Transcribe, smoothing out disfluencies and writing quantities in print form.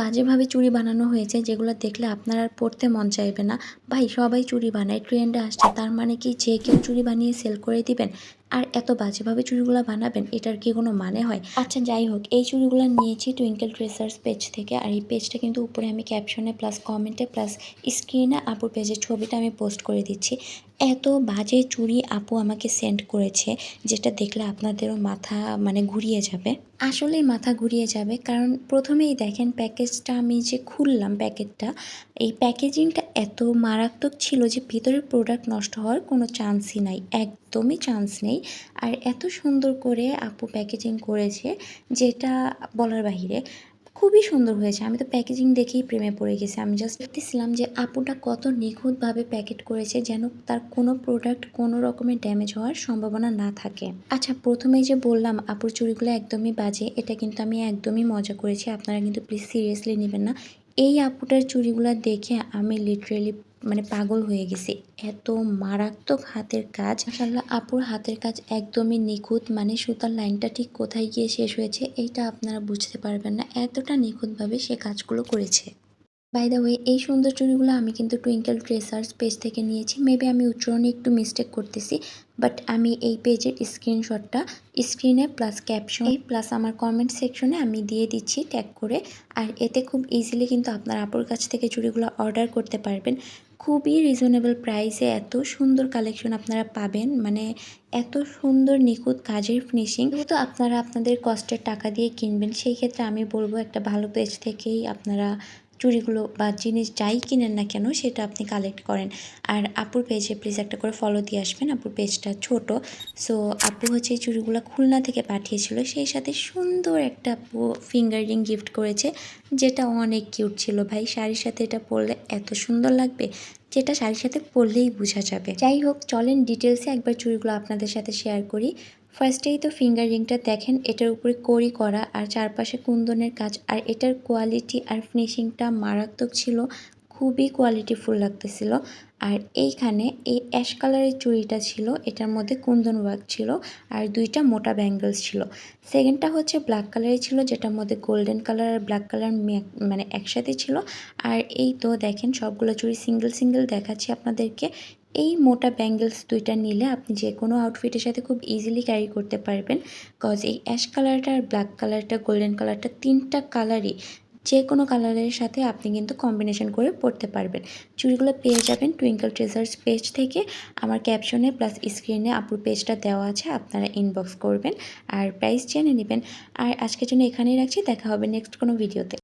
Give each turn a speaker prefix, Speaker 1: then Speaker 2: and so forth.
Speaker 1: বাজেভাবে চুড়ি বানানো হয়েছে যেগুলো দেখলে আপনার আর পরতে মন চাইবে না। ভাই সবাই চুড়ি বানায়, ট্রেন্ডে আসছে, তার মানে কি যে কেউ চুড়ি বানিয়ে সেল করে দিবেন? আর এত বাজেভাবে চুড়িগুলো বানাবেন, এটার কি কোনো মানে হয়? আচ্ছা যাই হোক, এই চুড়িগুলো নিয়েছি টুইঙ্কেল ট্রেসার্স পেজ থেকে। আর এই পেজটা কিন্তু উপরে আমি ক্যাপশনে প্লাস কমেন্টে প্লাস স্ক্রিনে আপুর পেজের ছবিটা আমি পোস্ট করে দিচ্ছি। এত বাজে চুড়ি আপু আমাকে সেন্ড করেছে, যেটা দেখলে আপনাদেরও মাথা ঘুরিয়ে যাবে। আসলেই মাথা ঘুরিয়ে যাবে, কারণ প্রথমেই দেখেন প্যাকেজটা আমি যে খুললাম প্যাকেটটা, এই প্যাকেজিংটা এত মারাত্মক ছিল যে ভিতরের প্রোডাক্ট নষ্ট হওয়ার কোনো চান্সই নাই, একদমই চান্স নেই। আর এত সুন্দর করে আপু প্যাকেজিং করেছে যেটা বলার বাহিরে, খুবই সুন্দর হয়েছে। আমি তো প্যাকেজিং দেখেই প্রেমে পড়ে গেছি। আমি জাস্ট দেখতেছিলাম যে আপুটা কত নিখুঁতভাবে প্যাকেট করেছে, যেন তার কোনো প্রোডাক্ট কোনো রকমের ড্যামেজ হওয়ার সম্ভাবনা না থাকে। আচ্ছা, প্রথমেই যে বললাম আপুর চুড়িগুলো একদমই বাজে, এটা কিন্তু আমি একদমই মজা করেছি, আপনারা কিন্তু প্লিজ সিরিয়াসলি নেবেন না। এই আপুটার চুড়িগুলো দেখে আমি লিটারেলি পাগল হয়ে গেছি। এত মারাত্মক হাতের কাজ, মাশাআল্লাহ আপুর হাতের কাজ একদমই নিখুঁত। সুতার লাইনটা ঠিক কোথায় গিয়ে শেষ হয়েছে এইটা আপনারা বুঝতে পারবেন না, এতটা নিখুঁতভাবে সে কাজগুলো করেছে। বাই দ্য ওয়ে, এই সুন্দর চুড়িগুলো আমি কিন্তু টুইঙ্কেল ট্রেসার্স পেজ থেকে নিয়েছি। মেবি আমি উচ্চারণে একটু মিস্টেক করতেছি, বাট আমি এই পেজের স্ক্রিনশটটা স্ক্রিনে প্লাস ক্যাপশনে প্লাস আমার কমেন্ট সেকশনে আমি দিয়ে দিচ্ছি ট্যাগ করে। আর এতে খুব ইজিলি কিন্তু আপনার আপুর কাছ থেকে চুড়িগুলো অর্ডার করতে পারবেন। খুবই রিজনেবল প্রাইসে এত সুন্দর কালেকশন আপনারা পাবেন, এত সুন্দর নিখুঁত কাজের ফিনিশিং। যেহেতু আপনারা আপনাদের কষ্টের টাকা দিয়ে কিনবেন, সেই ক্ষেত্রে আমি বলবো একটা ভালো পেজ থেকেই আপনারা চুড়িগুলো বা জিনিস যাই কিনেন না কেন সেটা আপনি কালেক্ট করেন। আর আপুর পেজে প্লিজ একটা করে ফলো দিয়ে আসবেন। আপুর পেজটা ছোট, সো আপু হচ্ছে এই চুড়িগুলো খুলনা থেকে পাঠিয়েছিল, সেই সাথে সুন্দর একটা আপু ফিঙ্গার রিং গিফট করেছে, যেটা অনেক কিউট ছিল। ভাই শাড়ির সাথে এটা পরলে এত সুন্দর লাগবে, যেটা শাড়ির সাথে পরলেই বোঝা যাবে। যাই হোক, চলেন ডিটেলসে একবার চুড়িগুলো আপনাদের সাথে শেয়ার করি। ফার্স্টেই তো ফিঙ্গার রিংটা দেখেন, এটার উপরে কড়ি করা আর চারপাশে কুন্দনের কাজ, আর এটার কোয়ালিটি আর ফিনিশিংটা মারাত্মক ছিল, খুবই কোয়ালিটিফুল লাগতেছিল। আর এইখানে এই অ্যাশ কালারের চুড়িটা ছিল, এটার মধ্যে কুন্দন ওয়ার্ক ছিল আর দুইটা মোটা ব্যাঙ্গলস ছিল। সেকেন্ডটা হচ্ছে ব্ল্যাক কালারের ছিল, যেটার মধ্যে গোল্ডেন কালার আর ব্ল্যাক কালার একসাথে ছিল। আর এই তো দেখেন সবগুলো চুড়ি সিঙ্গেল সিঙ্গেল দেখাচ্ছি আপনাদেরকে। এই মোটা ব্যাঙ্গলস দুইটা নিলে আপনি যে কোনো আউটফিটের সাথে খুব ইজিলি ক্যারি করতে পারবেন, কজ এই অ্যাশ কালারটা আর ব্ল্যাক কালারটা গোল্ডেন কালারটা তিনটা কালারই যে কোনো কালারের সাথে আপনি কিন্তু কম্বিনেশন করে পরতে পারবেন। চুড়িগুলো পেয়ে যাবেন টুইঙ্কেল ট্রেসার্স পেজ থেকে। আমার ক্যাপশনে প্লাস স্ক্রিনে আপুর পেজটা দেওয়া আছে, আপনারা ইনবক্স করবেন আর প্রাইস জেনে নেবেন। আর আজকের জন্য এখানেই রাখছি, দেখা হবে নেক্সট কোনো ভিডিওতে।